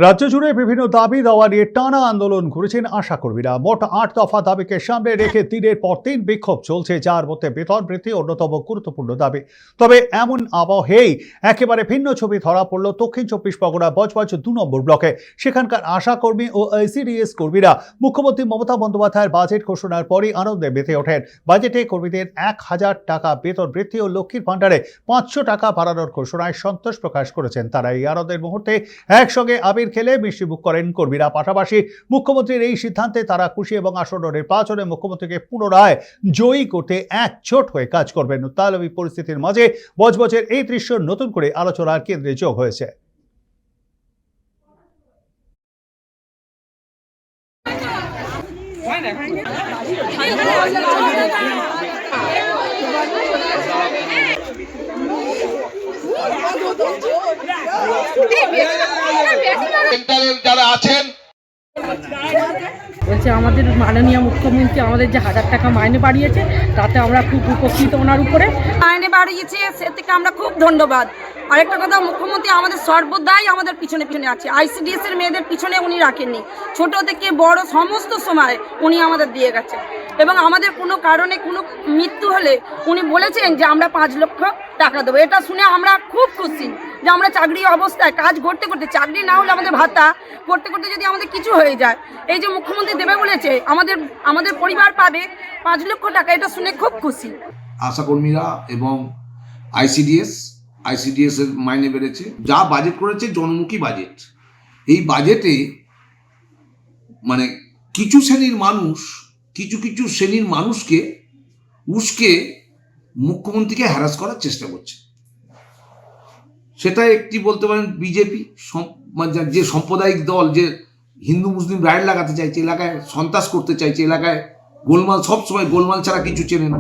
রাজ্য জুড়ে বিভিন্ন দাবি দাওয়া নিয়ে টানা আন্দোলন করেছেন আশাকর্মীরা। মোট ৮ দফা দাবিকে সামনে রেখে দিনের পর দিন বিক্ষোভ চলছে, যার মধ্যে বেতন বৃদ্ধি অন্যতম গুরুত্বপূর্ণ দাবি। তবে এমন আবহেই একেবারে ভিন্ন ছবি ধরা পড়ল দক্ষিণ ২৪ পরগনা বজবজ ২ নম্বর ব্লকে। সেখানকার আশাকর্মী ও আইসিডিএস কর্মীরা মুখ্যমন্ত্রী মমতা বন্দ্যোপাধ্যায়ের বাজেট ঘোষণার পরই আনন্দে মেতে ওঠেন। বাজেটে কর্মীদের ১,০০০ টাকা বেতন বৃদ্ধি ও লক্ষ্মীর ভাণ্ডারে ৫০০ টাকা বাড়ানোর ঘোষণায় সন্তোষ প্রকাশ করেছেন তারা। এই আনন্দের মুহূর্তে একসঙ্গে আবির খেলে মিষ্টিমুখ করেন কর্মীরা। পাশাপাশি মুখ্যমন্ত্রীর এই সিদ্ধান্তে তারা খুশি এবং আসন্ন নির্বাচনে মুখ্যমন্ত্রীকে পুনরায় জয়ী করতে একজোট হয়ে কাজ করবেন। উত্তালবী পরিস্থিতির মাঝে বজবজের এই দৃশ্য নতুন করে আলোচনার কেন্দ্রে যোগ হয়েছে। যারা আছেন বলছে আমাদের মাননীয় মুখ্যমন্ত্রী আমাদের যে ১,০০০ টাকা মাইনে বাড়িয়েছে তাতে আমরা খুব উপকৃত। ওনার উপরে মাইনে বাড়িয়েছে, সে থেকে আমরা খুব ধন্যবাদ। আরেকটা কথা, মুখ্যমন্ত্রী আমাদের সর্বদাই আমাদের পিছনে পিছনে আছে। আইসিডিএস এর মেয়েদের পিছনে উনি রাখেননি, ছোট থেকে বড় সমস্ত সময় উনি আমাদের দিয়ে গেছেন। এবং আমাদের কোনো কারণে কোনো মৃত্যু হলে উনি বলেছেন যে আমরা ৫ লক্ষ টাকা দেবো। এটা শুনে আমরা খুব খুশি যে আমরা চাকরি অবস্থায় কাজ করতে করতে, চাকরি না হলে আমাদের ভাতা করতে করতে যদি আমাদের কিছু হয়ে যায়, এই যে মুখ্যমন্ত্রী দেবে বলেছে, আমাদের পরিবার পাবে ৫ লক্ষ টাকা। এটা শুনে খুব খুশি। আশাকর্মীরা এবং আইসিডিএস এর মাইনে বেড়েছে। যা বাজেট করেছে জনমুখী বাজেট। এই বাজেটে মানে কিছু শ্রেণীর মানুষকে উস্কে মুখ্যমন্ত্রীকে হ্যারাস করার চেষ্টা করছে। সেটা একটি বলতে পারেন বিজেপি, যে সাম্প্রদায়িক দল, যে হিন্দু মুসলিম রাইট লাগাতে চাইছে, এলাকায় সন্ত্রাস করতে চাইছে, এলাকায় গোলমাল, সবসময় গোলমাল ছাড়া কিছু চেনে না।